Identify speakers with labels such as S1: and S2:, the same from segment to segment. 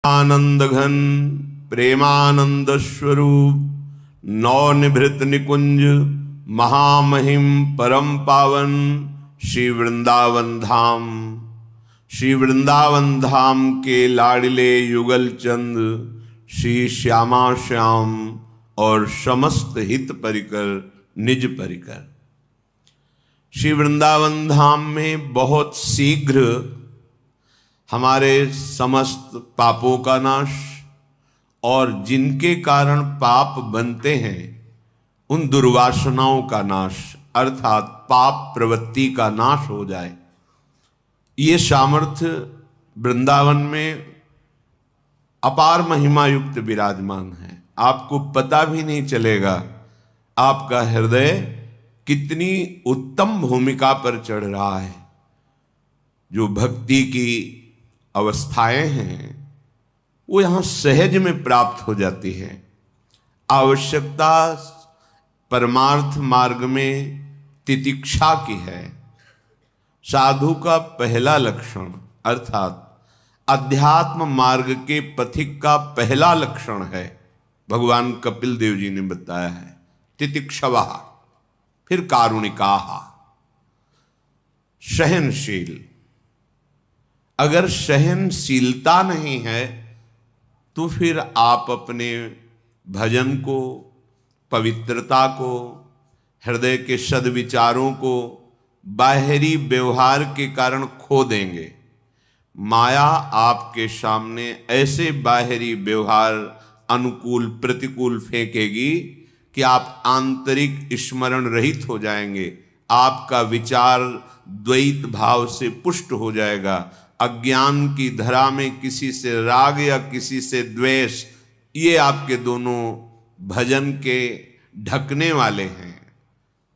S1: आनंद घन प्रेमानंद स्वरूप नवनिभृत निकुंज महामहिम परम पावन श्री वृंदावन धाम, श्री वृंदावन धाम के लाडले युगल चंद श्री श्यामा श्याम और समस्त हित परिकर निज परिकर। श्री वृंदावन धाम में बहुत शीघ्र हमारे समस्त पापों का नाश और जिनके कारण पाप बनते हैं उन दुर्वासनाओं का नाश अर्थात पाप प्रवृत्ति का नाश हो जाए, ये सामर्थ्य वृंदावन में अपार महिमा युक्त विराजमान है। आपको पता भी नहीं चलेगा आपका हृदय कितनी उत्तम भूमिका पर चढ़ रहा है। जो भक्ति की अवस्थाएं हैं वो यहाँ सहज में प्राप्त हो जाती है। आवश्यकता परमार्थ मार्ग में तितिक्षा की है। साधु का पहला लक्षण अर्थात अध्यात्म मार्ग के पथिक का पहला लक्षण है, भगवान कपिल देव जी ने बताया है, तितिक्षवा, फिर कारुणिकाः, सहनशील। अगर सहनशीलता नहीं है तो फिर आप अपने भजन को, पवित्रता को, हृदय के सद्विचारों को बाहरी व्यवहार के कारण खो देंगे। माया आपके सामने ऐसे बाहरी व्यवहार अनुकूल प्रतिकूल फेंकेगी कि आप आंतरिक स्मरण रहित हो जाएंगे। आपका विचार द्वैत भाव से पुष्ट हो जाएगा। अज्ञान की धरा में किसी से राग या किसी से द्वेष, ये आपके दोनों भजन के ढकने वाले हैं।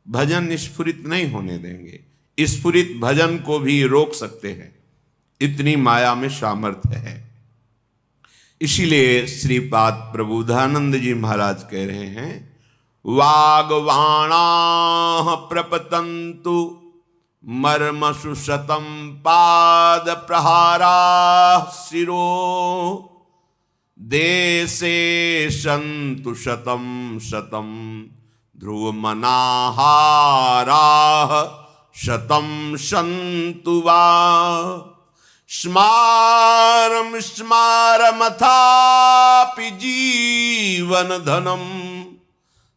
S1: भजन स्फुरित नहीं होने देंगे। स्फुरित भजन को भी रोक सकते हैं, इतनी माया में सामर्थ्य है। इसीलिए श्रीपाद प्रबोधानंद जी महाराज कह रहे हैं, वागवाणा प्रपतंतु मर्मसु शतम पाद प्रहारा शिरो देशे संतु शतम शतम ध्रुव मनाहारा शतम संतु वा स्मारम स्मारमथापि जीवन धनम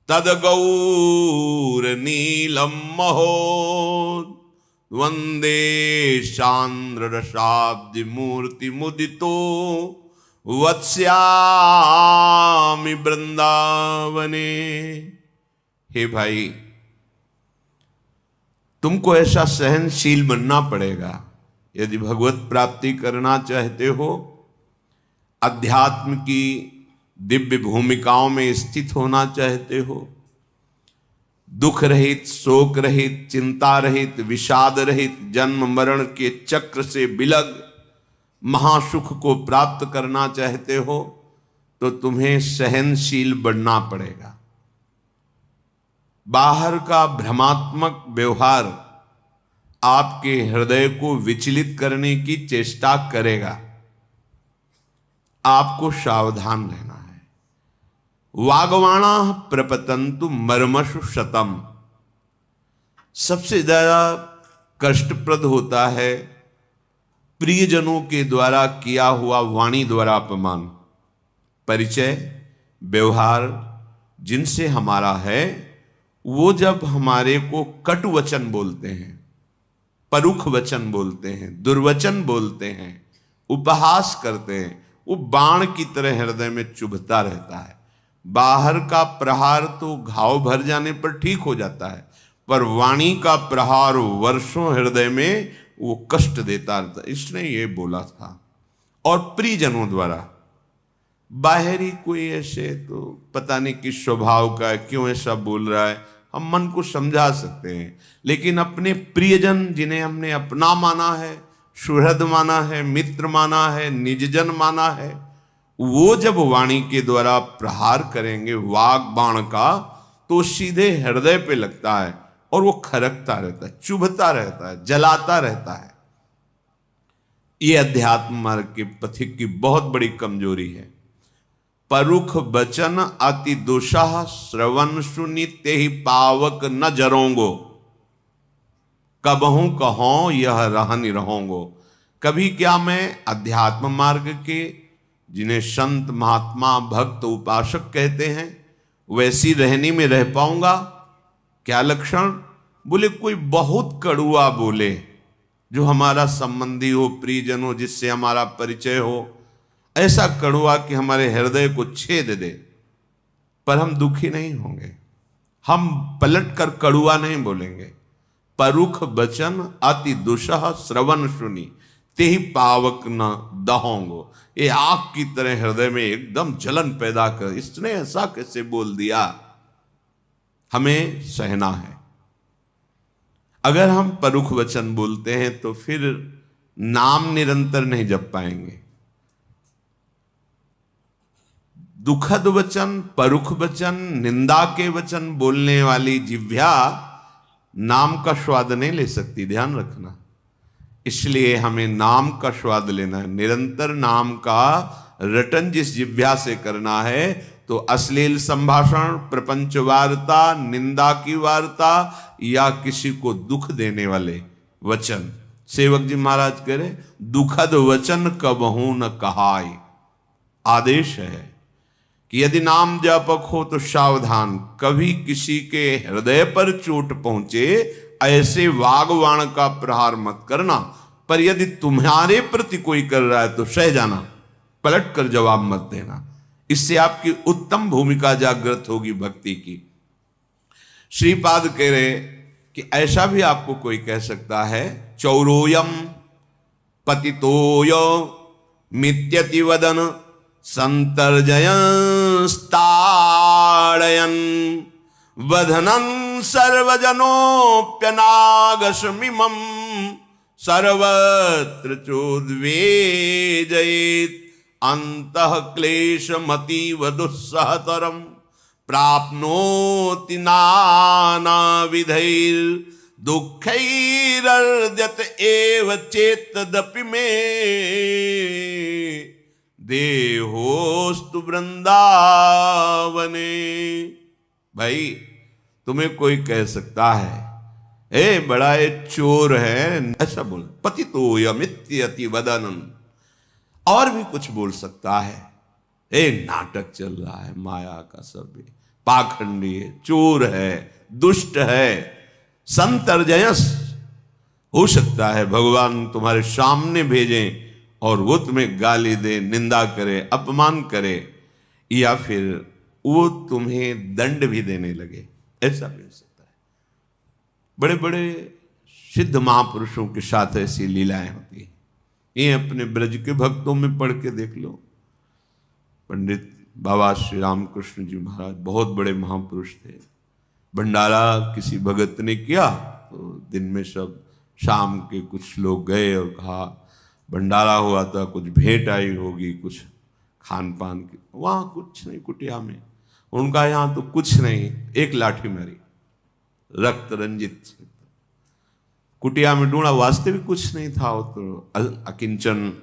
S1: तद गौर नीलम महो वंदे चांद्र रसाब्दि मूर्ति मुदितो वत्स्यामि वृंदावने। हे भाई, तुमको ऐसा सहनशील बनना पड़ेगा यदि भगवत प्राप्ति करना चाहते हो, अध्यात्म की दिव्य भूमिकाओं में स्थित होना चाहते हो, दुख रहित, शोक रहित, चिंता रहित, विषाद रहित, जन्म मरण के चक्र से विलग महासुख को प्राप्त करना चाहते हो, तो तुम्हें सहनशील बनना पड़ेगा। बाहर का भ्रमात्मक व्यवहार आपके हृदय को विचलित करने की चेष्टा करेगा, आपको सावधान रहना है। वागवाणा प्रपतंतु मर्मसु शतम, सबसे ज्यादा कष्टप्रद होता है प्रियजनों के द्वारा किया हुआ वाणी द्वारा अपमान। परिचय व्यवहार जिनसे हमारा है वो जब हमारे को कटु वचन बोलते हैं, परुख वचन बोलते हैं, दुर्वचन बोलते हैं, उपहास करते हैं, वो बाण की तरह हृदय में चुभता रहता है। बाहर का प्रहार तो घाव भर जाने पर ठीक हो जाता है, पर वाणी का प्रहार वर्षों हृदय में वो कष्ट देता रहता। इसने ये बोला था। और प्रियजनों द्वारा, बाहरी कोई ऐसे तो पता नहीं किस स्वभाव का है, क्यों ऐसा बोल रहा है, हम मन को समझा सकते हैं, लेकिन अपने प्रियजन जिन्हें हमने अपना माना है, सुहृद माना है, मित्र माना है, निजजन माना है, वो जब वाणी के द्वारा प्रहार करेंगे वाग बाण का, तो सीधे हृदय पे लगता है और वो खरकता रहता है, चुभता रहता है, जलाता रहता है। ये अध्यात्म मार्ग के पथिक की बहुत बड़ी कमजोरी है। परुख बचन अति दुषा श्रवण सुनि तेहि पावक न जरोंगो, कबहू कहो यह रहनि रहोंगो। कभी क्या मैं अध्यात्म मार्ग के, जिन्हें संत महात्मा भक्त उपासक कहते हैं, वैसी रहनी में रह पाऊंगा? क्या लक्षण? बोले कोई बहुत कड़ुआ बोले, जो हमारा संबंधी हो, परिजन हो, जिससे हमारा परिचय हो, ऐसा कड़ुआ कि हमारे हृदय को छेद दे, पर हम दुखी नहीं होंगे, हम पलट कर कड़ुआ नहीं बोलेंगे। परुख बचन अति दुषह श्रवण सुनी तेहि पावक न दहोंगो। ये आग की तरह हृदय में एकदम जलन पैदा कर, इसने ऐसा कैसे बोल दिया, हमें सहना है। अगर हम परुख वचन बोलते हैं तो फिर नाम निरंतर नहीं जप पाएंगे। दुखद वचन, परुख वचन, निंदा के वचन बोलने वाली जिह्वा नाम का स्वाद नहीं ले सकती, ध्यान रखना। इसलिए हमें नाम का स्वाद लेना है, निरंतर नाम का रटन जिस जिह्वा से करना है। तो अश्लील संभाषण, प्रपंच वार्ता, निंदा की वार्ता या किसी को दुख देने वाले वचन, सेवक जी महाराज कह रहे दुखद वचन कबहू न कहाय। आदेश है कि यदि नाम जापक हो तो सावधान, कभी किसी के हृदय पर चोट पहुंचे ऐसे वागवाण का प्रहार मत करना। पर यदि तुम्हारे प्रति कोई कर रहा है तो सह जाना, पलट कर जवाब मत देना। इससे आपकी उत्तम भूमिका जागृत होगी भक्ति की। श्रीपाद कह रहे कि ऐसा भी आपको कोई कह सकता है, चौरोयम पतितोयो मित्यति वदन संतर्जयन स्ताड़यन वधनन सर्वजनोप्यनागसमिमं सर्वत्र चोद्वेजयेत् अंतः क्लेशमतीव दुस्सहतरं प्राप्नोति नानाविधैर् दुःखैरर्ध्यत एव चेतदपि मे देहोस्तु वृंदावने। भाई तुम्हें कोई कह सकता है ए बड़ा ये चोर है, ऐसा बोल, पतितोयमित्यति वदनन, और भी कुछ बोल सकता है, ए नाटक चल रहा है माया का, सब पाखंडी है, चोर है, दुष्ट है, संतर्जयस। हो सकता है भगवान तुम्हारे सामने भेजें और वो तुम्हें गाली दे, निंदा करे, अपमान करे, या फिर वो तुम्हें दंड भी देने लगे, ऐसा भी हो सकता है। बड़े बड़े सिद्ध महापुरुषों के साथ ऐसी लीलाएं होती हैं। ये अपने ब्रज के भक्तों में पढ़ के देख लो। पंडित बाबा श्री रामकृष्ण जी महाराज बहुत बड़े महापुरुष थे। भंडारा किसी भगत ने किया तो दिन में सब, शाम के कुछ लोग गए और कहा भंडारा हुआ था, कुछ भेंट आई होगी, कुछ खान पान की। वहाँ कुछ नहीं, कुटिया में उनका, यहाँ तो कुछ नहीं, एक लाठी मारी, रक्त रंजित कुटिया में ढूंढा, वास्तविक कुछ नहीं था। वो तो अकिंचन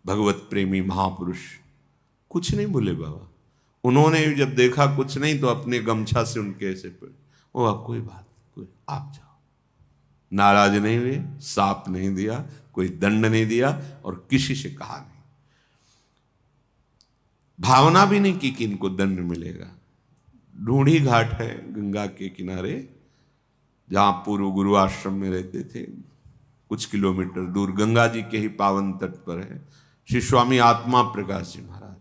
S1: भगवत प्रेमी महापुरुष, कुछ नहीं बोले बाबा। उन्होंने जब देखा कुछ नहीं तो अपने गमछा से उनके ऐसे पे, वो कोई बात, कोई आप जाओ। नाराज नहीं हुए, साप नहीं दिया, कोई दंड नहीं दिया और किसी से कहा नहीं, भावना भी नहीं की कि इनको दंड मिलेगा। ढूंढी घाट है गंगा के किनारे, जहां पूर्व गुरु आश्रम में रहते थे, कुछ किलोमीटर दूर गंगा जी के ही पावन तट पर है श्री स्वामी आत्मा प्रकाश जी महाराज।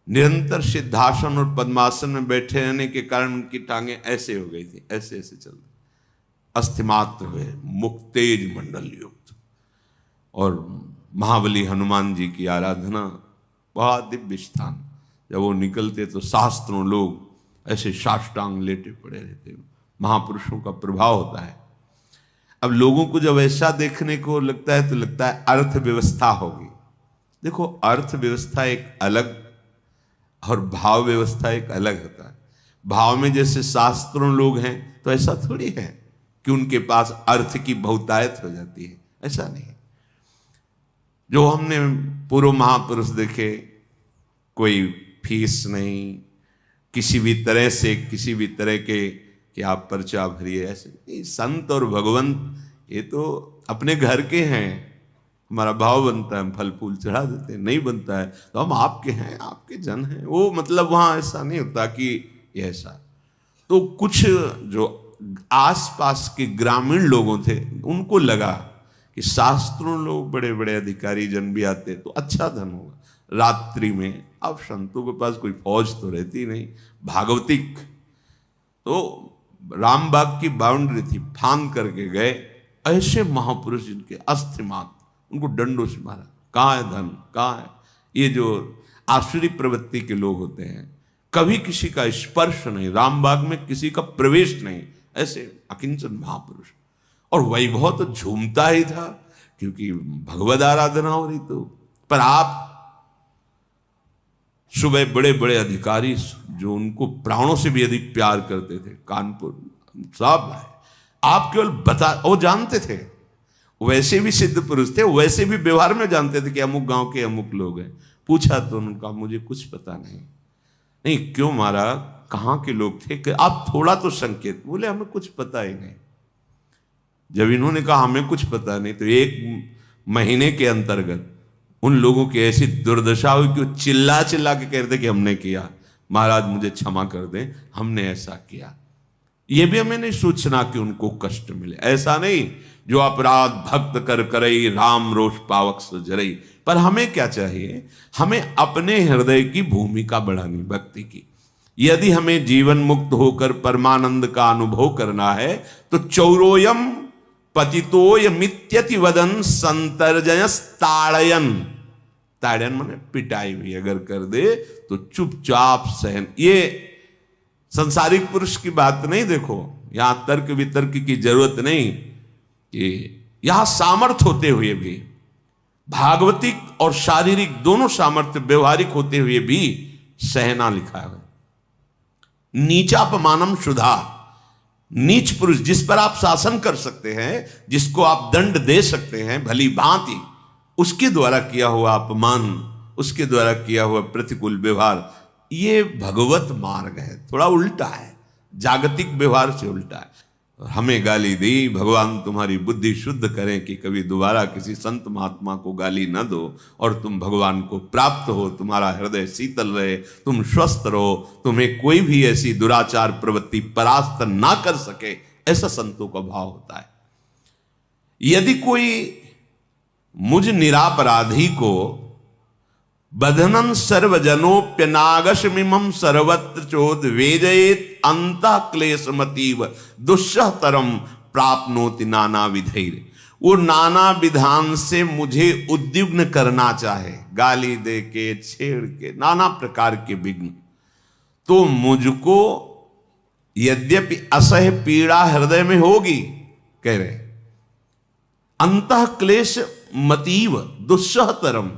S1: निरंतर सिद्धासन और पद्मासन में बैठे रहने के कारण उनकी टांगें ऐसे हो गई थी, ऐसे ऐसे चलती, अस्थिमात्र हुए, मुक्तेज मंडल युक्त। और महाबली हनुमान जी की आराधना, बहुत दिव्य स्थान। जब वो निकलते तो शास्त्रों लोग ऐसे साष्टांग लेटे पड़े रहते, महापुरुषों का प्रभाव होता है। अब लोगों को जब ऐसा देखने को लगता है तो लगता है अर्थव्यवस्था होगी। देखो, अर्थव्यवस्था एक अलग और भाव व्यवस्था एक अलग होता है। भाव में जैसे शास्त्रों लोग हैं तो ऐसा थोड़ी है कि उनके पास अर्थ की बहुतायत हो जाती है, ऐसा नहीं। जो हमने पूर्व महापुरुष देखे, कोई फीस नहीं, किसी भी तरह से किसी भी तरह के कि आप पर्चा भरिए, ऐसे संत और भगवंत ये तो अपने घर के हैं। हमारा भाव बनता है, हम फल फूल चढ़ा देते हैं, नहीं बनता है तो हम आपके हैं, आपके जन हैं, वो मतलब वहाँ ऐसा नहीं होता कि ये ऐसा। तो कुछ जो आसपास के ग्रामीण लोगों थे उनको लगा कि शास्त्रों लोग बड़े बड़े अधिकारी जन भी आते तो अच्छा धन होगा रात्रि में। अब संतों के पास कोई फौज तो रहती नहीं, भागवतिक तो रामबाग की बाउंड्री थी, फांद करके गए। ऐसे महापुरुष जिनके अस्थि मात्र, उनको डंडों से मारा। कहाँ है धन, कहाँ है? ये जो आसुरी प्रवृत्ति के लोग होते हैं, कभी किसी का स्पर्श नहीं, रामबाग में किसी का प्रवेश नहीं, ऐसे अकिंचन महापुरुष। और वैभव तो झूमता ही था क्योंकि भगवद आराधना हो रही। तो पर आप सुबह बड़े बड़े अधिकारी जो उनको प्राणों से भी अधिक प्यार करते थे, कानपुर साहब है, आप केवल बता, वो जानते थे, वैसे भी सिद्ध पुरुष थे, वैसे भी व्यवहार में जानते थे कि अमुक गांव के अमुक लोग हैं। पूछा तो उनका मुझे कुछ पता नहीं। नहीं क्यों मारा, कहाँ के लोग थे, कि आप थोड़ा तो संकेत। बोले हमें कुछ पता ही नहीं। जब इन्होंने कहा हमें कुछ पता नहीं, तो 1 महीने के अंतर्गत उन लोगों की ऐसी दुर्दशा हुई कि वो चिल्ला चिल्ला के कह रहे थे कि हमने किया, महाराज मुझे क्षमा कर दें, हमने ऐसा किया। ये भी हमें नहीं सोचना कि उनको कष्ट मिले, ऐसा नहीं। जो अपराध भक्त कर करई, राम रोष पावक सजरई। पर हमें क्या चाहिए, हमें अपने हृदय की भूमिका बढ़ानी भक्ति की। यदि हमें जीवन मुक्त होकर परमानंद का अनुभव करना है तो चौरोयम पतितोय मित्यति वदन संतर्जयस ताड़यन। ताड़यन माने पिटाई भी अगर कर दे तो चुपचाप सहन। ये संसारिक पुरुष की बात नहीं, देखो यहां तर्क वितर्क की जरूरत नहीं, कि यहां सामर्थ्य होते हुए भी, भागवतिक और शारीरिक दोनों सामर्थ्य व्यवहारिक होते हुए भी सहना लिखा है। नीचापमानम शुद्धा, नीच पुरुष जिस पर आप शासन कर सकते हैं, जिसको आप दंड दे सकते हैं भली भांति, उसके द्वारा किया हुआ अपमान, उसके द्वारा किया हुआ प्रतिकूल व्यवहार, ये भगवत मार्ग है। थोड़ा उल्टा है, जागतिक व्यवहार से उल्टा है। हमें गाली दी, भगवान तुम्हारी बुद्धि शुद्ध करें कि कभी दोबारा किसी संत महात्मा को गाली न दो और तुम भगवान को प्राप्त हो, तुम्हारा हृदय शीतल रहे, तुम स्वस्थ रहो, तुम्हें कोई भी ऐसी दुराचार प्रवृत्ति परास्त ना कर सके, ऐसा संतों का भाव होता है। यदि कोई मुझ निरापराधी को बधनन सर्वजनोप्यनागशमिमं सर्वत्र चोद वेजयेत अंतः क्लेशमतीव दुस्सहतरम प्राप्नोति नाना विधैर्य। वो नाना विधान से मुझे उद्विग्न करना चाहे, गाली दे के, छेड़ के, नाना प्रकार के विघ्न, तो मुझको यद्यपि असह्य पीड़ा हृदय में होगी, कह रहे अंतः क्लेश मतीव दुस्सहतरम।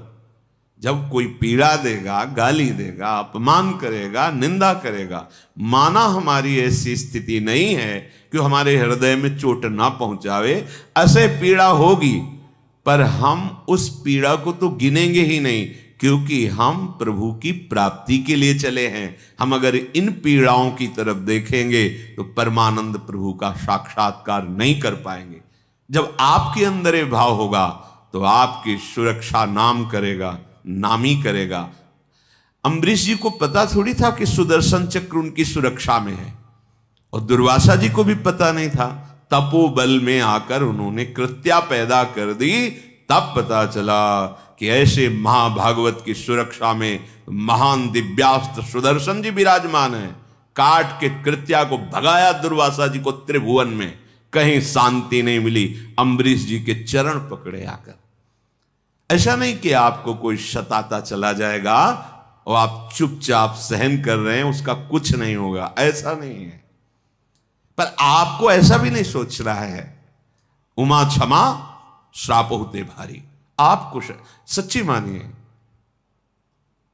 S1: जब कोई पीड़ा देगा, गाली देगा, अपमान करेगा, निंदा करेगा, माना हमारी ऐसी स्थिति नहीं है कि हमारे हृदय में चोट ना पहुंचावे, ऐसे पीड़ा होगी, पर हम उस पीड़ा को तो गिनेंगे ही नहीं, क्योंकि हम प्रभु की प्राप्ति के लिए चले हैं। हम अगर इन पीड़ाओं की तरफ देखेंगे तो परमानंद प्रभु का साक्षात्कार नहीं कर पाएंगे। जब आपके अंदर ये भाव होगा तो आपकी सुरक्षा नाम करेगा, नामी करेगा। अम्बरीश जी को पता थोड़ी था कि सुदर्शन चक्र उनकी सुरक्षा में है, और दुर्वासा जी को भी पता नहीं था। तपोबल में आकर उन्होंने कृत्या पैदा कर दी, तब पता चला कि ऐसे महाभागवत की सुरक्षा में महान दिव्यास्त्र सुदर्शन जी विराजमान है। काट के कृत्या को भगाया दुर्वासा जी को त्रिभुवन में, कहीं शांति नहीं मिली। अम्बरीश जी के चरण पकड़े आकर। ऐसा नहीं कि आपको कोई सताता चला जाएगा और आप चुपचाप सहन कर रहे हैं, उसका कुछ नहीं होगा, ऐसा नहीं है। पर आपको ऐसा भी नहीं सोच रहा है, उमा क्षमा श्राप होते भारी। आपको सच्ची मानिए,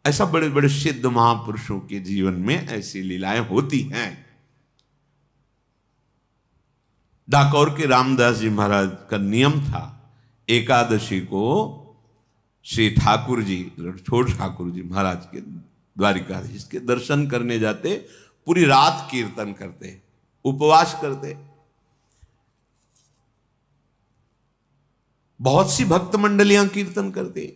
S1: ऐसा बड़े बड़े सिद्ध महापुरुषों के जीवन में ऐसी लीलाएं होती हैं। डाकोर के रामदास जी महाराज का नियम था, एकादशी को श्री ठाकुर जी, रणछोड़ ठाकुर जी महाराज के द्वारिकाधीश के दर्शन करने जाते, पूरी रात कीर्तन करते, उपवास करते। बहुत सी भक्त मंडलियां कीर्तन करती।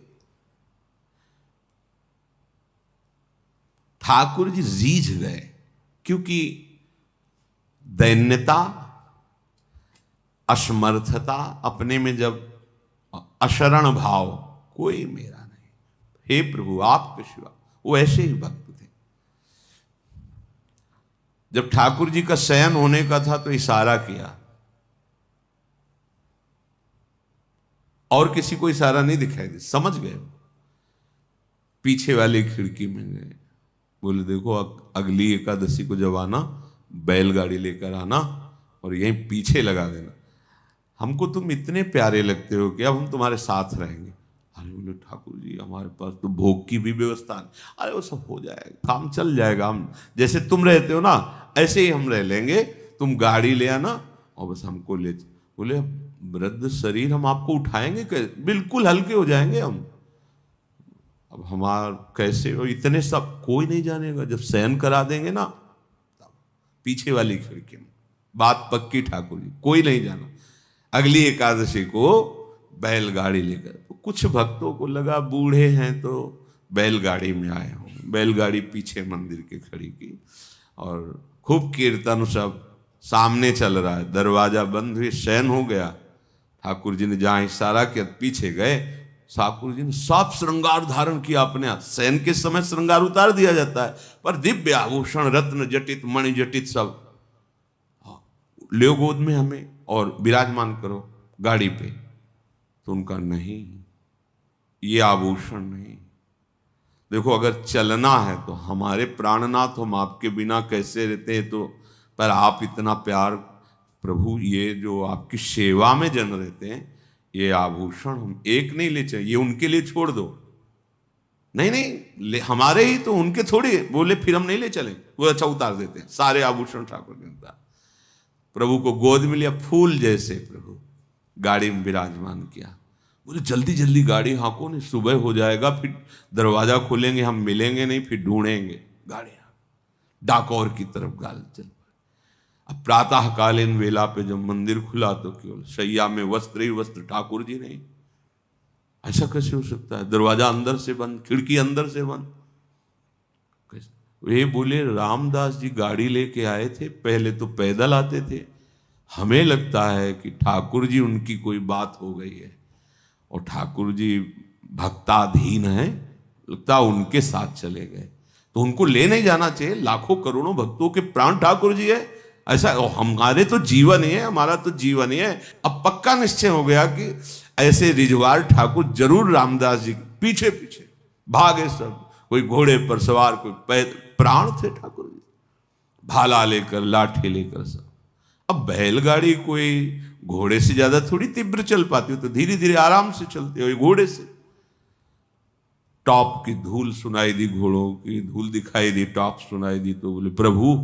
S1: ठाकुर जी रीझ गए, क्योंकि दैन्यता, असमर्थता, अपने में जब अशरण भाव, कोई मेरा नहीं, हे प्रभु आपके सिवा, वो ऐसे ही भक्त थे। जब ठाकुर जी का शयन होने का था तो इशारा किया, और किसी को इशारा नहीं दिखाई दे, समझ गए। पीछे वाली खिड़की में गए, बोले देखो अगली एकादशी को जब आना, बैलगाड़ी लेकर आना और यहीं पीछे लगा देना, हमको तुम इतने प्यारे लगते हो कि अब हम तुम्हारे साथ रहेंगे। अरे बोले ठाकुर जी हमारे पास तो भोग की भी व्यवस्था है। अरे वो सब हो जाएगा, काम चल जाएगा, हम जैसे तुम रहते हो ना ऐसे ही हम रह लेंगे, तुम गाड़ी ले आना और बस हमको ले। बोले वृद्ध शरीर हम आपको उठाएंगे कैसे, बिल्कुल हल्के हो जाएंगे हम, अब हमार कैसे हो, इतने सब कोई नहीं जानेगा, जब शयन करा देंगे ना पीछे वाली खिड़की में। बात पक्की ठाकुर जी, कोई नहीं जाना। अगली एकादशी को बैलगाड़ी लेकर, तो कुछ भक्तों को लगा बूढ़े हैं तो बैलगाड़ी में आए हों, बैलगाड़ी पीछे मंदिर के खड़ी की और खूब कीर्तन, सब सामने चल रहा है, दरवाजा बंद हुई, शयन हो गया। ठाकुर जी ने जहां इशारा किया पीछे गए, ठाकुर जी ने सब श्रृंगार धारण किया अपने हाथ। शयन के समय श्रृंगार उतार दिया जाता है, पर दिव्य आभूषण, रत्न जटित, मणि जटित सब, ले गोद में हमें और विराजमान करो गाड़ी पे। तो उनका नहीं, ये आभूषण नहीं। देखो अगर चलना है तो हमारे प्राणनाथ, हम आपके बिना कैसे रहते हैं, तो पर आप इतना प्यार प्रभु, ये जो आपकी सेवा में जन रहते हैं, ये आभूषण हम एक नहीं ले चाहिए, ये उनके लिए छोड़ दो। नहीं नहीं हमारे ही तो, उनके थोड़ी। बोले फिर हम नहीं ले चले। वो अच्छा उतार देते हैं सारे आभूषण, ठाकुर ने उतार, प्रभु को गोद में लिया, फूल जैसे प्रभु गाड़ी में विराजमान किया। बोले जल्दी जल्दी गाड़ी हाँको, नहीं सुबह हो जाएगा, फिर दरवाजा खोलेंगे हम मिलेंगे नहीं, फिर ढूंढेंगे गाड़ी। डाकोर की तरफ गाल चल। अब प्रातःकालीन वेला पे जब मंदिर खुला तो केवल शैया में वस्त्र ही वस्त्र, ठाकुर जी नहीं। ऐसा कैसे हो सकता है, दरवाजा अंदर से बंद, खिड़की अंदर से बंद। वे बोले रामदास जी गाड़ी लेके आए थे, पहले तो पैदल आते थे, हमें लगता है कि ठाकुर जी उनकी कोई बात हो गई है और ठाकुर जी भक्ताधीन है, लगता उनके साथ चले गए। तो उनको ले नहीं जाना चाहिए, लाखों करोड़ों भक्तों के प्राण ठाकुर जी है। ऐसा हमारे तो जीवन ही है, हमारा तो जीवन ही है। अब पक्का निश्चय हो गया कि ऐसे रिजवार ठाकुर जरूर रामदास जी के पीछे पीछे भागे सब, कोई घोड़े पर सवार, कोई प्राण थे ठाकुर जी, भाला लेकर, लाठी लेकर सब। अब बैलगाड़ी कोई घोड़े से ज्यादा थोड़ी तीव्र चल पाती हो, तो धीरे धीरे आराम से चलते हो घोड़े से। टॉप की धूल सुनाई दी, घोड़ों की धूल दिखाई दी, टॉप सुनाई दी, तो बोले प्रभु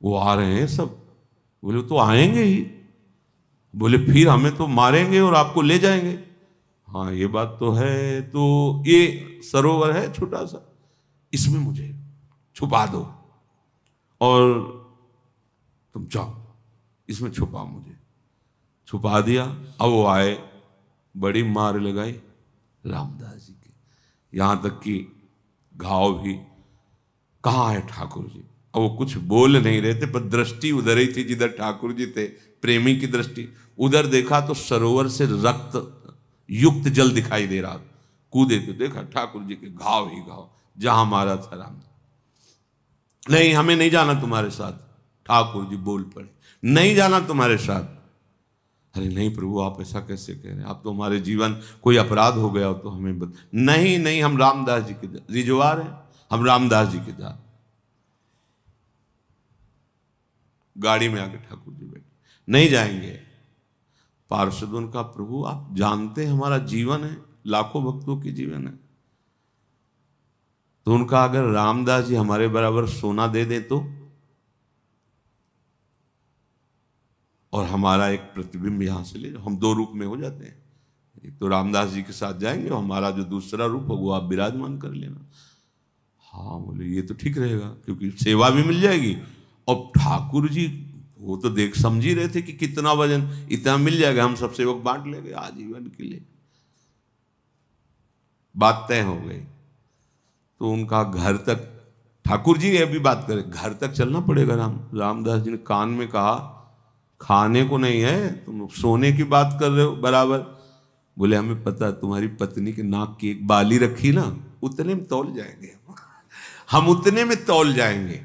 S1: वो आ रहे हैं सब। बोले तो आएंगे ही। बोले फिर हमें तो मारेंगे और आपको ले जाएंगे। हाँ ये बात तो है। तो ये सरोवर है छोटा सा, इसमें मुझे छुपा दो और तुम जाओ, इसमें छुपाओ मुझे। छुपा दिया। अब वो आए, बड़ी मार लगाई रामदास जी के, यहां तक कि घाव भी। कहाँ है ठाकुर जी? अब वो कुछ बोल नहीं रहे थे, पर दृष्टि उधर ही थी जिधर ठाकुर जी थे, प्रेमी की दृष्टि। उधर देखा तो सरोवर से रक्त युक्त जल दिखाई दे रहा। कूदे तो देखा ठाकुर जी के घाव ही घाव, जहां मारा था राम। नहीं हमें नहीं जाना तुम्हारे साथ। ठाकुर जी बोल पड़े, नहीं जाना तुम्हारे साथ। अरे नहीं प्रभु आप ऐसा कैसे कह रहे हैं, आप तो हमारे जीवन कोई अपराध हो गया हो तो हमें नहीं नहीं, हम रामदास जी के रिजवार हैं, हम रामदास जी के दास। गाड़ी में आके ठाकुर जी बैठे, नहीं जाएंगे। पार्षद उनका प्रभु आप जानते हैं हमारा जीवन है, लाखों भक्तों की जीवन है। तो उनका अगर रामदास जी हमारे बराबर सोना दे दे तो, और हमारा एक प्रतिबिंब यहां से ले, हम दो रूप में हो जाते हैं। एक तो रामदास जी के साथ जाएंगे, हमारा जो दूसरा रूप है वो आप विराजमान कर लेना। हाँ बोले ये तो ठीक रहेगा, क्योंकि सेवा भी मिल जाएगी और ठाकुर जी वो तो देख समझ ही रहे थे कि कितना वजन, इतना मिल जाएगा, हम सब सेवक बांट लेंगे आजीवन के लिए। बात तय हो गई। तो उनका घर तक, ठाकुर जी अभी बात करें, घर तक चलना पड़ेगा। रामदास जी ने कान में कहा खाने को नहीं है, तुम सोने की बात कर रहे हो बराबर। बोले हमें पता, तुम्हारी पत्नी के नाक की एक बाली रखी ना, उतने में तौल जाएंगे हम उतने में तौल जाएंगे।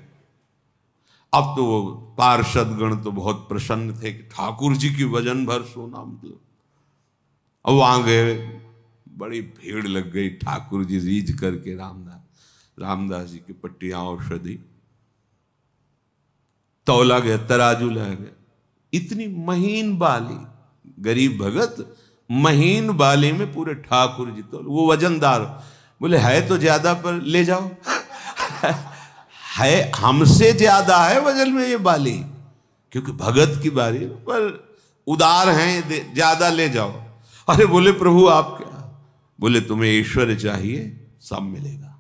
S1: अब तो वो पार्षद गण तो बहुत प्रसन्न थे कि ठाकुर जी की वजन भर सोना, मतलब अब वहां गए, बड़ी भीड़ लग गई। ठाकुर जी रीझ करके रामदास जी की पट्टियां औषधि तौला गया, तराजू लाया गया, इतनी महीन बाली, गरीब भगत महीन बाली में पूरे ठाकुर जी तो वो वजनदार। बोले है तो ज्यादा पर ले जाओ है हमसे ज्यादा है वजन में ये बाली, क्योंकि भगत की बारी पर उदार हैं, ज्यादा ले जाओ। अरे बोले प्रभु आप क्या? बोले तुम्हें ऐश्वर्य चाहिए, सब मिलेगा,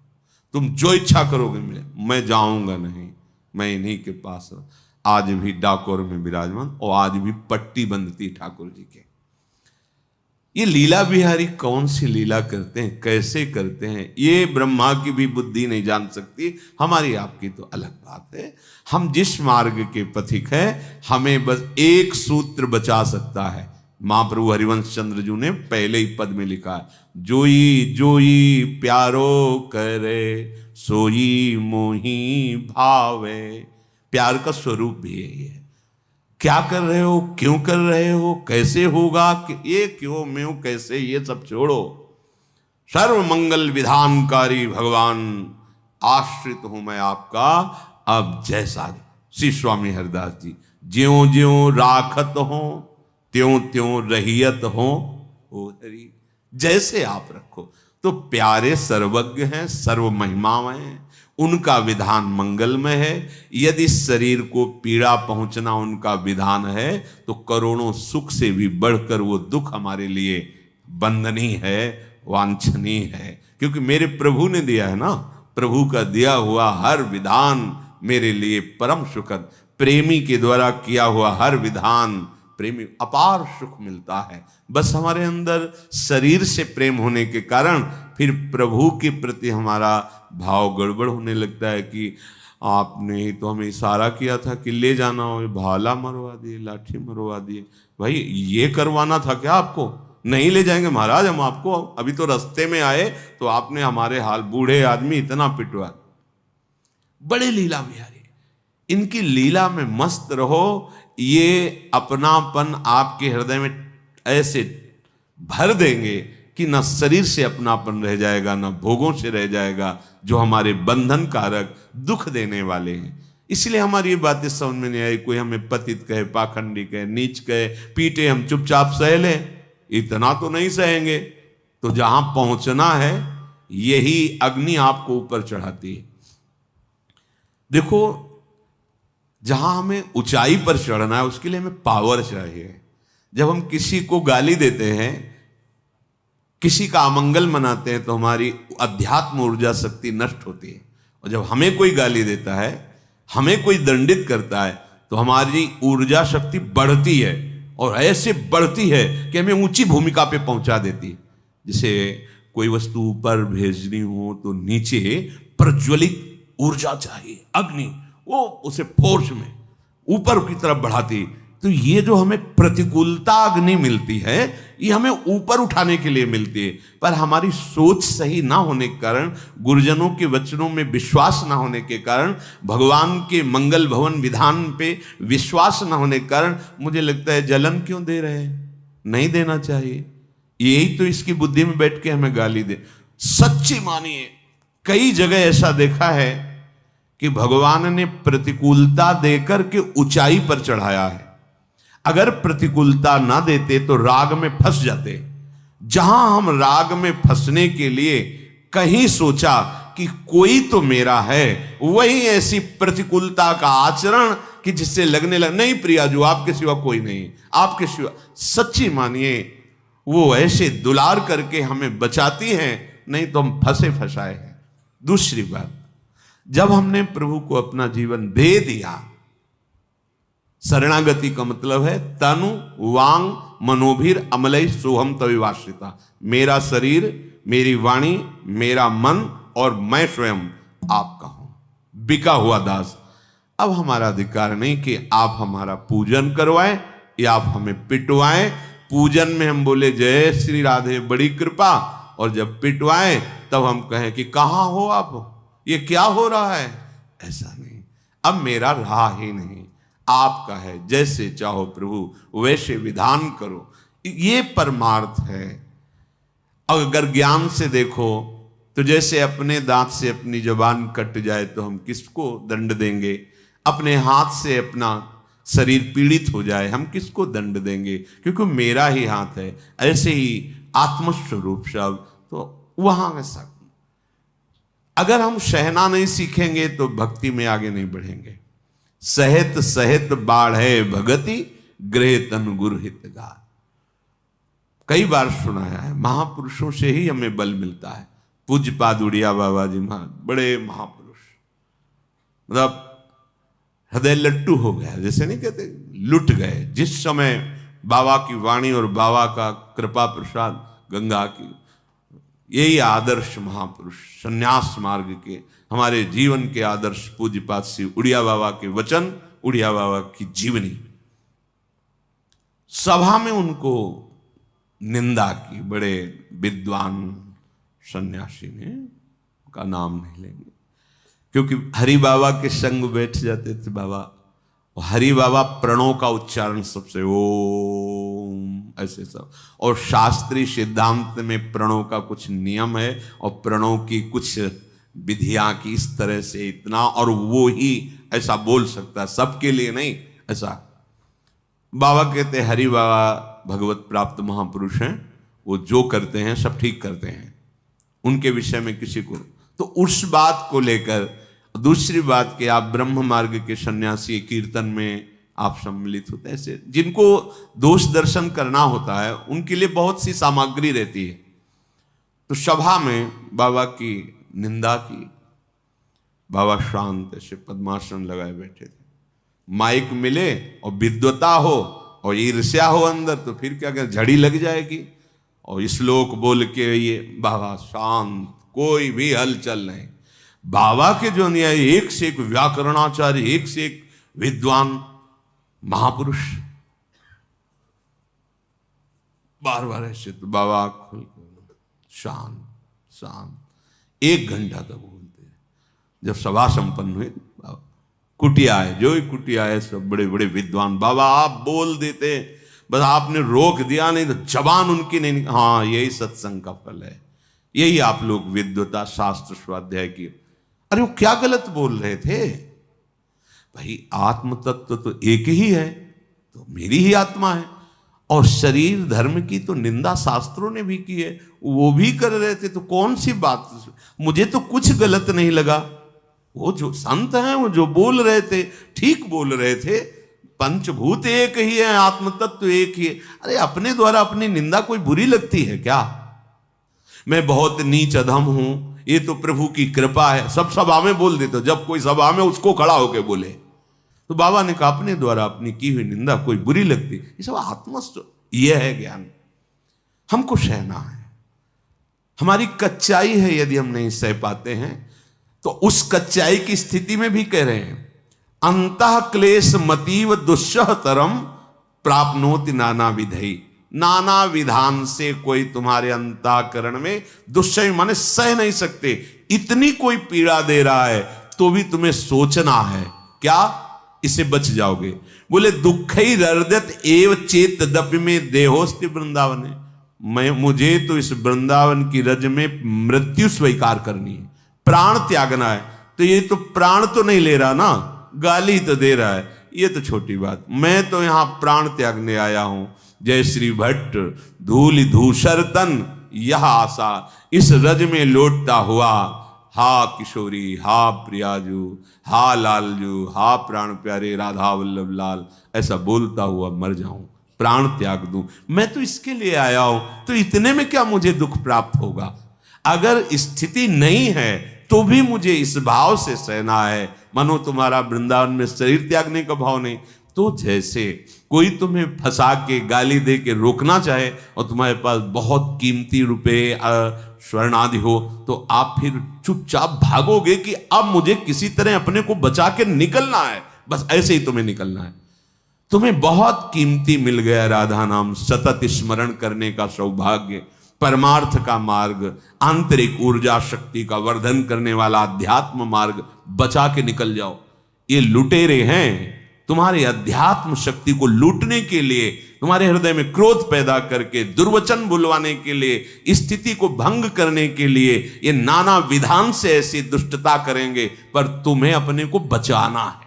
S1: तुम जो इच्छा करोगे मिले। मैं जाऊंगा नहीं, मैं इन्हीं के पास आज भी डाकोर में विराजमान, और आज भी पट्टी बंधती ठाकुर जी के। ये लीला बिहारी कौन सी लीला करते हैं, कैसे करते हैं, ये ब्रह्मा की भी बुद्धि नहीं जान सकती, हमारी आपकी तो अलग बात है। हम जिस मार्ग के पथिक हैं, हमें बस एक सूत्र बचा सकता है। महाप्रभु हरिवंश चंद्र जी ने पहले ही पद में लिखा है, जोई जोई प्यारो करे सोई मोही भावे। प्यार का स्वरूप भी यही है। क्या कर रहे हो, क्यों कर रहे हो, कैसे होगा, ये क्यों म्यों कैसे, ये सब छोड़ो। सर्व मंगल विधानकारी भगवान, आश्रित हूं मैं आपका अब जैसा। श्री स्वामी हरिदास जी, ज्यों ज्यों राखत हो त्यों त्यों रहियत हो ओ हरि, जैसे आप रखो। तो प्यारे सर्वज्ञ हैं, सर्व महिमाएं हैं, उनका विधान मंगलमय है। यदि शरीर को पीड़ा पहुंचना उनका विधान है, तो करोड़ों सुख से भी बढ़कर वो दुख हमारे लिए बंधनीय है, वांछनीय है। क्योंकि मेरे प्रभु ने दिया है ना, प्रभु का दिया हुआ हर विधान मेरे लिए परम सुखद। प्रेमी के द्वारा किया हुआ हर विधान प्रेमी अपार सुख मिलता है। बस हमारे अंदर शरीर से प्रेम होने के कारण फिर प्रभु के प्रति हमारा भाव गड़बड़ होने लगता है कि आपने ही तो हमें इशारा किया था कि ले जाना हो, भाला मरवा दिए, लाठी मरवा दिए। भाई ये करवाना था क्या आपको? नहीं ले जाएंगे महाराज हम आपको, अभी तो रास्ते में आए तो आपने हमारे हाल, बूढ़े आदमी इतना पिटवा। बड़े लीला बिहारी, इनकी लीला में मस्त रहो। ये अपनापन आपके हृदय में ऐसे भर देंगे कि न शरीर से अपनापन रह जाएगा, न भोगों से रह जाएगा, जो हमारे बंधन कारक दुख देने वाले हैं। इसलिए हमारी ये बातें समझ में नहीं आई। कोई हमें पतित कहे, पाखंडी कहे, नीच कहे, पीटे, हम चुपचाप सह लें, इतना तो नहीं सहेंगे। तो जहां पहुंचना है यही अग्नि आपको ऊपर चढ़ाती है। देखो, जहां हमें ऊंचाई पर चढ़ना है उसके लिए हमें पावर चाहिए। जब हम किसी को गाली देते हैं, किसी का अमंगल मनाते हैं, तो हमारी अध्यात्म ऊर्जा शक्ति नष्ट होती है। और जब हमें कोई गाली देता है, हमें कोई दंडित करता है, तो हमारी ऊर्जा शक्ति बढ़ती है, और ऐसे बढ़ती है कि हमें ऊंची भूमिका पे पहुंचा देती है। जैसे कोई वस्तु ऊपर भेजनी हो तो नीचे प्रज्वलित ऊर्जा चाहिए, अग्नि, वो उसे फोर्स में ऊपर की तरफ बढ़ाती। तो ये जो हमें प्रतिकूलता अग्नि मिलती है, ये हमें ऊपर उठाने के लिए मिलती है। पर हमारी सोच सही ना होने के कारण, गुरुजनों के वचनों में विश्वास ना होने के कारण, भगवान के मंगल भवन विधान पे विश्वास ना होने के कारण, मुझे लगता है जलन क्यों दे रहे हैं, नहीं देना चाहिए। यही तो इसकी बुद्धि में बैठ के हमें गाली दे। सच्ची मानिए, कई जगह ऐसा देखा है कि भगवान ने प्रतिकूलता देकर के ऊंचाई पर चढ़ाया है। अगर प्रतिकूलता ना देते तो राग में फंस जाते। जहां हम राग में फंसने के लिए कहीं सोचा कि कोई तो मेरा है, वही ऐसी प्रतिकूलता का आचरण कि जिससे लगने लग, नहीं प्रिया जो आपके सिवा कोई नहीं, आपके सिवा। सच्ची मानिए, वो ऐसे दुलार करके हमें बचाती हैं, नहीं तो हम फंसे फंसाए हैं। दूसरी बात, जब हमने प्रभु को अपना जीवन दे दिया, शरणागति का मतलब है तनु वांग मनोभीर अमलई सोहम तविवाश्रिता। मेरा शरीर, मेरी वाणी, मेरा मन और मैं स्वयं आपका हूं, बिका हुआ दास। अब हमारा अधिकार नहीं कि आप हमारा पूजन करवाएं या आप हमें पिटवाएं। पूजन में हम बोले जय श्री राधे बड़ी कृपा, और जब पिटवाएं तब हम कहें कि कहां हो आप, ये क्या हो रहा है। ऐसा नहीं, अब मेरा रहा ही नहीं, आपका है। जैसे चाहो प्रभु वैसे विधान करो, ये परमार्थ है। अगर ज्ञान से देखो तो जैसे अपने दांत से अपनी जबान कट जाए तो हम किसको दंड देंगे, अपने हाथ से अपना शरीर पीड़ित हो जाए हम किसको दंड देंगे, क्योंकि मेरा ही हाथ है। ऐसे ही आत्मस्वरूप शब्द, तो वहां ऐसा अगर हम सहना नहीं सीखेंगे तो भक्ति में आगे नहीं बढ़ेंगे। सहित सहित बाढ़े भगति, गृह तन गुरु हितगार। कई बार सुनाया है, महापुरुषों से ही हमें बल मिलता है। पूज्यपाद उड़िया बाबा जी महाराज बड़े महापुरुष, मतलब हृदय लट्टू हो गया, जैसे नहीं कहते लुट गए। जिस समय बाबा की वाणी और बाबा का कृपा प्रसाद गंगा की, यही आदर्श महापुरुष संन्यास मार्ग के हमारे जीवन के आदर्श पूज्यपाद श्री उड़िया बाबा के वचन, उड़िया बाबा की जीवनी। सभा में उनको निंदा की, बड़े विद्वान सन्यासी ने, उनका नाम नहीं लेंगे, क्योंकि हरि बाबा के संग बैठ जाते थे बाबा, और हरि बाबा प्रणव का उच्चारण सबसे ओम ऐसे सब, और शास्त्रीय सिद्धांत में प्रणव का कुछ नियम है और प्रणव की कुछ विधियां की इस तरह से इतना, और वो ही ऐसा बोल सकता है, सबके लिए नहीं ऐसा। बाबा कहते हरि बाबा भगवत प्राप्त महापुरुष हैं, वो जो करते हैं सब ठीक करते हैं, उनके विषय में किसी को। तो उस बात को लेकर, दूसरी बात कि आप ब्रह्म मार्ग के सन्यासी, कीर्तन में आप सम्मिलित होते हैं, ऐसे जिनको दोष दर्शन करना होता है उनके लिए बहुत सी सामग्री रहती है। तो सभा में बाबा की निंदा की, बाबा शांत ऐसे पद्मासन लगाए बैठे थे। माइक मिले और विद्वता हो और ईर्ष्या हो अंदर तो फिर क्या करें, झड़ी लग जाएगी। और श्लोक बोल के ये बाबा शांत, कोई भी हलचल नहीं। बाबा के जो न्याय, एक से एक व्याकरणाचार्य, एक से एक विद्वान महापुरुष, बार बार ऐसे, तो बाबा शांत शांत 1 घंटा तक बोलते हैं। जब सभा संपन्न हुई, कुटिया है, जो ही कुटिया है सब बड़े बड़े विद्वान, बाबा आप बोल देते, बस आपने रोक दिया, नहीं तो जबान उनकी नहीं। हाँ, यही सत्संग का फल है, यही आप लोग विद्वता शास्त्र स्वाध्याय की। अरे वो क्या गलत बोल रहे थे भाई, आत्म तत्व तो एक ही है, तो मेरी ही आत्मा है, और शरीर धर्म की तो निंदा शास्त्रों ने भी की है, वो भी कर रहे थे, तो कौन सी बात, मुझे तो कुछ गलत नहीं लगा। वो जो संत हैं वो जो बोल रहे थे ठीक बोल रहे थे, पंचभूत एक ही है, आत्म तत्व एक ही है। अरे अपने द्वारा अपनी निंदा कोई बुरी लगती है क्या? मैं बहुत नीच अधम हूं, ये तो प्रभु की कृपा है, सब सभा में बोल देते। जब कोई सभा में उसको खड़ा होकर बोले तो बाबा ने कहा अपने द्वारा अपनी की हुई निंदा कोई बुरी लगती, ये सब आत्मस्थ, ये है ज्ञान। हमको सहना है, हमारी कच्चाई है, यदि हम नहीं सह पाते हैं तो उस कच्चाई की स्थिति में भी कह रहे हैं, अंतः क्लेश मतीव दुस्सह तरम प्राप्नोति नाना विधि। नाना विधान से कोई तुम्हारे अंतःकरण में दुस्सह माने सह नहीं सकते, इतनी कोई पीड़ा दे रहा है तो भी तुम्हें सोचना है क्या, इससे बच जाओगे। बोले दुखई हृदयत एव चेत दप्य में देहोस्ति वृंदावन। मैं मुझे तो इस वृंदावन की रज में मृत्यु स्वीकार करनी है, प्राण त्यागना है। तो ये तो प्राण तो नहीं ले रहा ना, गाली तो दे रहा है, ये तो छोटी बात। मैं तो यहां प्राण त्यागने आया हूं। जय श्री भट्ट धूल धूसर तन यह आशा, इस रज में लौटता हुआ, हा किशोरी, हा प्रियाजू, हा लालजू, हा प्राण प्यारे राधा वल्लभ लाल, ऐसा बोलता हुआ मर जाऊं, प्राण त्याग दूं, मैं तो इसके लिए आया हूं, तो इतने में क्या मुझे दुख प्राप्त होगा? अगर स्थिति नहीं है तो भी मुझे इस भाव से सहना है। मानो तुम्हारा वृंदावन में शरीर त्यागने का भाव नहीं, तो जैसे कोई तुम्हें फंसा के गाली दे के रोकना चाहे और तुम्हारे पास बहुत कीमती रुपए स्वर्ण आदि हो, तो आप फिर चुपचाप भागोगे कि अब मुझे किसी तरह अपने को बचा के निकलना है, बस ऐसे ही तुम्हें निकलना है। तुम्हें बहुत कीमती मिल गया राधा नाम, सतत स्मरण करने का सौभाग्य, परमार्थ का मार्ग, आंतरिक ऊर्जा शक्ति का वर्धन करने वाला अध्यात्म मार्ग, बचा के निकल जाओ। ये लुटेरे हैं, तुम्हारे अध्यात्म शक्ति को लूटने के लिए, तुम्हारे हृदय में क्रोध पैदा करके, दुर्वचन बुलवाने के लिए, स्थिति को भंग करने के लिए ये नाना विधान से ऐसी दुष्टता करेंगे, पर तुम्हें अपने को बचाना है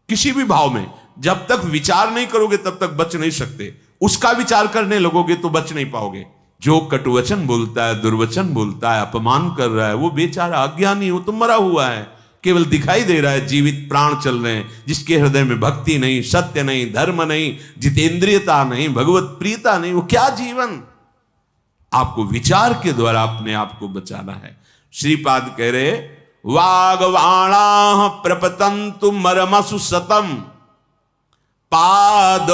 S1: किसी भी भाव में। जब तक विचार नहीं करोगे तब तक बच नहीं सकते, उसका विचार करने लगोगे तो बच नहीं पाओगे। जो कटुवचन बोलता है, दुर्वचन बोलता है, अपमान कर रहा है, वो बेचारा अज्ञानी, वो तो मरा हुआ है, केवल दिखाई दे रहा है, जीवित प्राण चल रहे हैं। जिसके हृदय में भक्ति नहीं, सत्य नहीं, धर्म नहीं, जितेंद्रियता नहीं, भगवत प्रियता नहीं, वो क्या जीवन? आपको विचार के द्वारा अपने आप को बचाना है। श्रीपाद कह रहे, वागवाणा प्रपतंतु मरमसु सतम पाद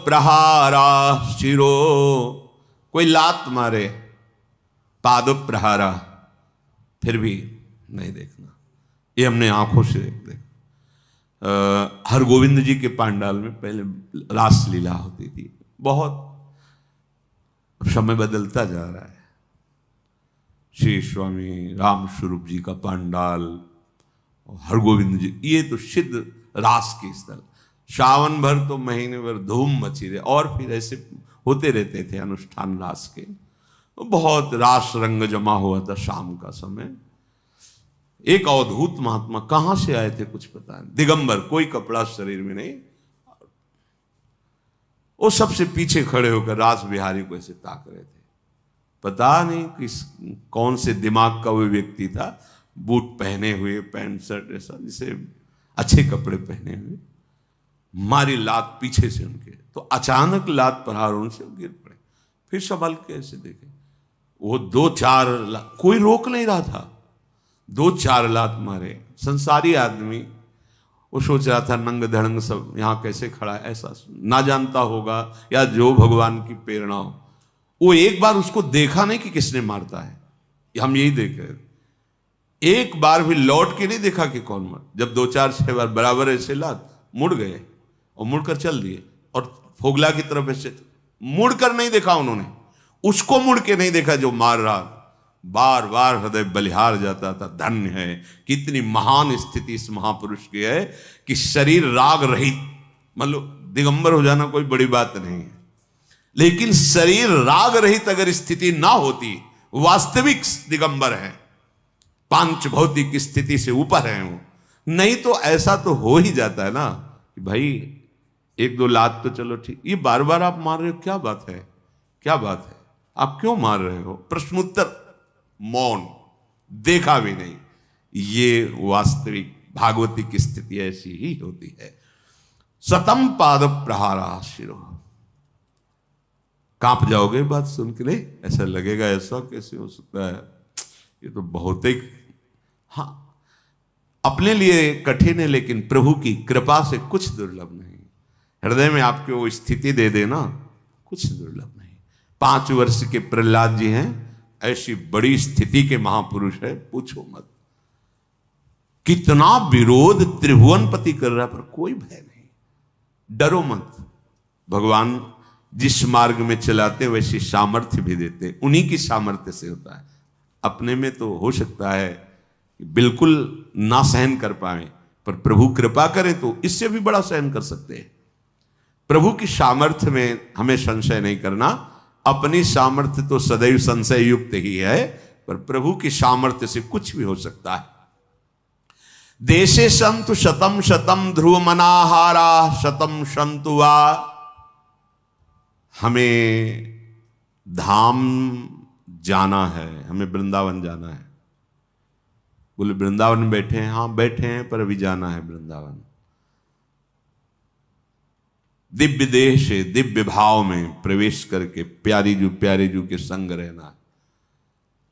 S1: प्रहारा शिरो। कोई लात मारे, पाद प्रहारा, फिर भी नहीं देखना। ये हमने आंखों से देखा। हरगोविंद जी के पांडाल में पहले रास लीला होती थी, बहुत समय बदलता जा रहा है। श्री स्वामी राम स्वरूप जी का पांडाल, हरगोविंद जी, ये तो सिद्ध रास के स्थल। सावन भर तो महीने भर धूम मची रहे, और फिर ऐसे होते रहते थे अनुष्ठान रास के। बहुत रास रंग जमा हुआ था शाम का समय। एक अवधूत महात्मा कहां से आए थे कुछ पता नहीं, दिगंबर, कोई कपड़ा शरीर में नहीं, वो सबसे पीछे खड़े होकर रास बिहारी को ऐसे ताक रहे थे। पता नहीं किस कौन से दिमाग का वो व्यक्ति था, बूट पहने हुए, पैंट शर्ट ऐसा, जिसे अच्छे कपड़े पहने हुए, मारी लात पीछे से उनके, तो अचानक लात प्रहार उनसे गिर पड़े। फिर संभल के ऐसे देखे, वो 2-4 कोई रोक नहीं रहा था, 2-4 लात मारे। संसारी आदमी, वो सोच रहा था नंग धड़ंग सब यहाँ कैसे खड़ा है, ऐसा ना जानता होगा या जो भगवान की प्रेरणा हो। वो एक बार उसको देखा नहीं कि किसने मारता है, हम यही देख रहे थे। एक बार भी लौट के नहीं देखा कि कौन मार। जब 2-4-6 बार बराबर ऐसे लात, मुड़ गए और मुड़कर चल दिए, और फोगला की तरफ ऐसे मुड़कर नहीं देखा उन्होंने, उसको मुड़ के नहीं देखा जो मार रहा। बार बार हृदय बलिहार जाता था। धन्य है, कितनी महान स्थिति इस महापुरुष की है कि शरीर राग रहित, मतलब दिगंबर हो जाना कोई बड़ी बात नहीं है, लेकिन शरीर राग रहित अगर स्थिति ना होती, वास्तविक दिगंबर है, पांच भौतिक स्थिति से ऊपर है वो। नहीं तो ऐसा तो हो ही जाता है ना कि भाई 1-2 लात तो चलो ठीक, ये बार बार आप मार रहे हो, क्या बात है, क्या बात है, आप क्यों मार रहे हो? प्रश्नोत्तर, मौन, देखा भी नहीं। ये वास्तविक भागवती की स्थिति ऐसी ही होती है। सतम पाद प्रहारा शिरो। कांप जाओगे बात सुन के, नहीं ऐसा लगेगा, ऐसा कैसे हो सकता है, ये तो बहुत ही, हाँ अपने लिए कठिन है, लेकिन प्रभु की कृपा से कुछ दुर्लभ नहीं। हृदय में आपके वो स्थिति दे देना, कुछ दुर्लभ नहीं। 5 वर्ष के प्रहलाद जी हैं, ऐसी बड़ी स्थिति के महापुरुष है, पूछो मत। कितना विरोध त्रिभुवनपति कर रहा, पर कोई भय नहीं, डरो मत। भगवान जिस मार्ग में चलाते वैसी सामर्थ्य भी देते, उन्हीं की सामर्थ्य से होता है। अपने में तो हो सकता है कि बिल्कुल ना सहन कर पाए, पर प्रभु कृपा करें तो इससे भी बड़ा सहन कर सकते हैं। प्रभु की सामर्थ्य में हमें संशय नहीं करना। अपनी सामर्थ्य तो सदैव संशय युक्त ही है, पर प्रभु की सामर्थ्य से कुछ भी हो सकता है। देशे संतु शतम शतम ध्रुव मनाहारा शतम संतु वा। हमें धाम जाना है, हमें वृंदावन जाना है। बोले वृंदावन में बैठे हैं, हाँ बैठे हैं, पर अभी जाना है वृंदावन। दिव्य देह से दिव्य भाव में प्रवेश करके प्यारे जू के संग रहना।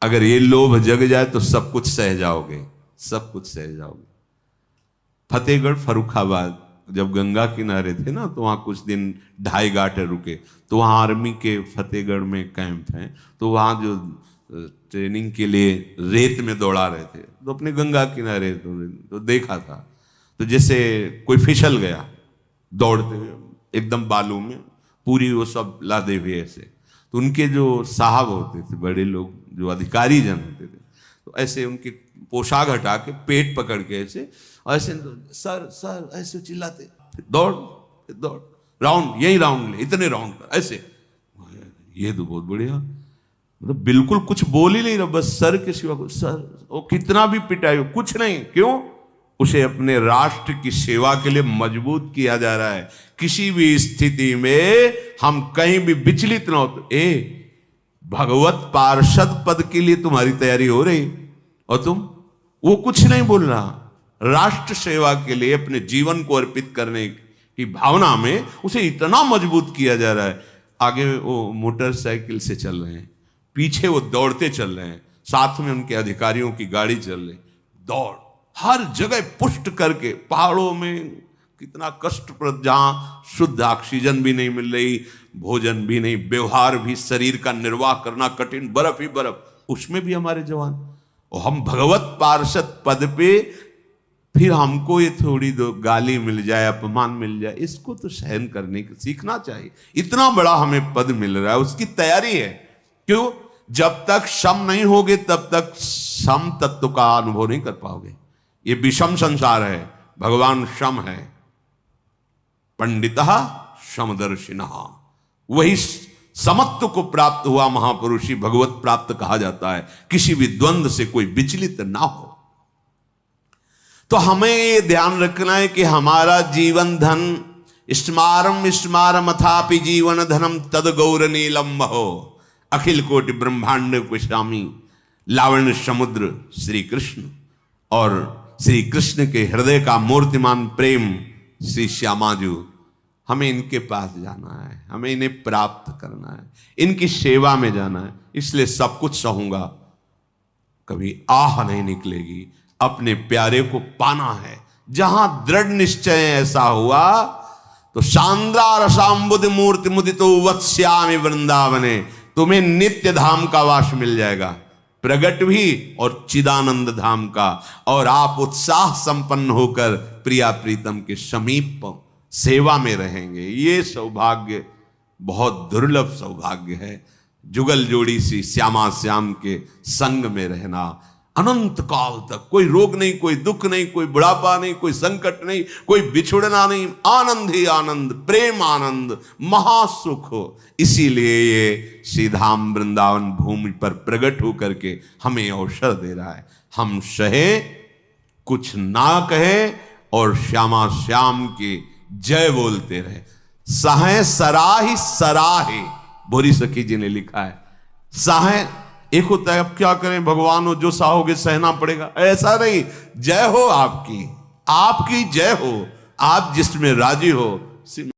S1: अगर ये लोभ जग जाए तो सब कुछ सह जाओगे, सब कुछ सह जाओगे। फतेहगढ़ फर्रुखाबाद जब गंगा किनारे थे ना, तो वहाँ कुछ दिन ढाई घाटे रुके, तो वहाँ आर्मी के फतेहगढ़ में कैंप हैं, तो वहाँ जो ट्रेनिंग के लिए रेत में दौड़ा रहे थे, तो अपने गंगा किनारे तो देखा था, तो जैसे कोई फिसल गया दौड़ते हुए एकदम बालू में, पूरी वो सब लादे हुए ऐसे, तो उनके जो साहब होते थे, बड़े लोग जो अधिकारी जन होते थे, तो ऐसे उनके पोशाक हटा के पेट पकड़ के ऐसे सर सर ऐसे चिल्लाते, दौड़ दौड़, राउंड यही राउंड ले, इतने राउंड कर ऐसे। ये तो बहुत बढ़िया, मतलब बिल्कुल कुछ बोल ही नहीं रहा, बस सर के सिवा कुछ, सर वो कितना भी पिटाई हो कुछ नहीं। क्यों? उसे अपने राष्ट्र की सेवा के लिए मजबूत किया जा रहा है। किसी भी स्थिति में हम कहीं भी विचलित ना हो। तो भगवत पार्षद पद के लिए तुम्हारी तैयारी हो रही और तुम वो कुछ नहीं बोल रहा, राष्ट्र सेवा के लिए अपने जीवन को अर्पित करने की भावना में उसे इतना मजबूत किया जा रहा है। आगे वो मोटरसाइकिल से चल रहे हैं, पीछे वो दौड़ते चल रहे हैं, साथ में उनके अधिकारियों की गाड़ी चल रही, दौड़ हर जगह पुष्ट करके, पहाड़ों में कितना कष्टप्रद, जहां शुद्ध ऑक्सीजन भी नहीं मिल रही, भोजन भी नहीं, व्यवहार भी, शरीर का निर्वाह करना कठिन, बर्फ ही बर्फ, उसमें भी हमारे जवान। और हम भगवत पार्षद पद पे, फिर हमको ये थोड़ी दो गाली मिल जाए, अपमान मिल जाए, इसको तो सहन करने का सीखना चाहिए। इतना बड़ा हमें पद मिल रहा है, उसकी तैयारी है। क्यों? जब तक सम नहीं होगे तब तक सम तत्व का अनुभव नहीं कर पाओगे। ये विषम संसार है, भगवान सम है। पंडितः समदर्शिनः, वही समत्व को प्राप्त हुआ महापुरुष ही भगवत प्राप्त कहा जाता है। किसी भी द्वंद्व से कोई विचलित ना हो। तो हमें ये ध्यान रखना है कि हमारा जीवन धन स्मारम स्मारम अथापि जीवन धनम तद गौर नीलम हो, अखिल कोटि ब्रह्मांड को स्वामी लावण्य समुद्र श्री कृष्ण, और श्री कृष्ण के हृदय का मूर्तिमान प्रेम श्री श्यामाजू। हमें इनके पास जाना है, हमें इन्हें प्राप्त करना है, इनकी सेवा में जाना है। इसलिए सब कुछ सहूंगा, कभी आह नहीं निकलेगी। अपने प्यारे को पाना है। जहां दृढ़ निश्चय ऐसा हुआ तो शांद्रा रसाम्बुद मूर्ति मुदितो वत्स्यामि वृंदावने, तुम्हें नित्य धाम का वास मिल जाएगा, प्रगट भी और चिदानंद धाम का। और आप उत्साह संपन्न होकर प्रिया प्रीतम के समीप सेवा में रहेंगे। ये सौभाग्य बहुत दुर्लभ सौभाग्य है। जुगल जोड़ी सी श्यामा श्याम के संग में रहना, अनंत काल तक कोई रोग नहीं, कोई दुख नहीं, कोई बुढ़ापा नहीं, कोई संकट नहीं, कोई बिछुड़ना नहीं, आनंद ही आनंद, प्रेम आनंद, महासुख हो। इसीलिए ये श्रीधाम वृंदावन भूमि पर प्रकट होकर के हमें अवसर दे रहा है। हम सहे, कुछ ना कहे और श्यामा श्याम की जय बोलते रहे। सहे सराही सराहे, भोरी सखी जी ने लिखा है। सहे एक होता है, अब क्या करें भगवान हो, जो साहोगे सहना पड़ेगा, ऐसा नहीं। जय हो आपकी, आपकी जय हो, आप जिसमें राजी हो।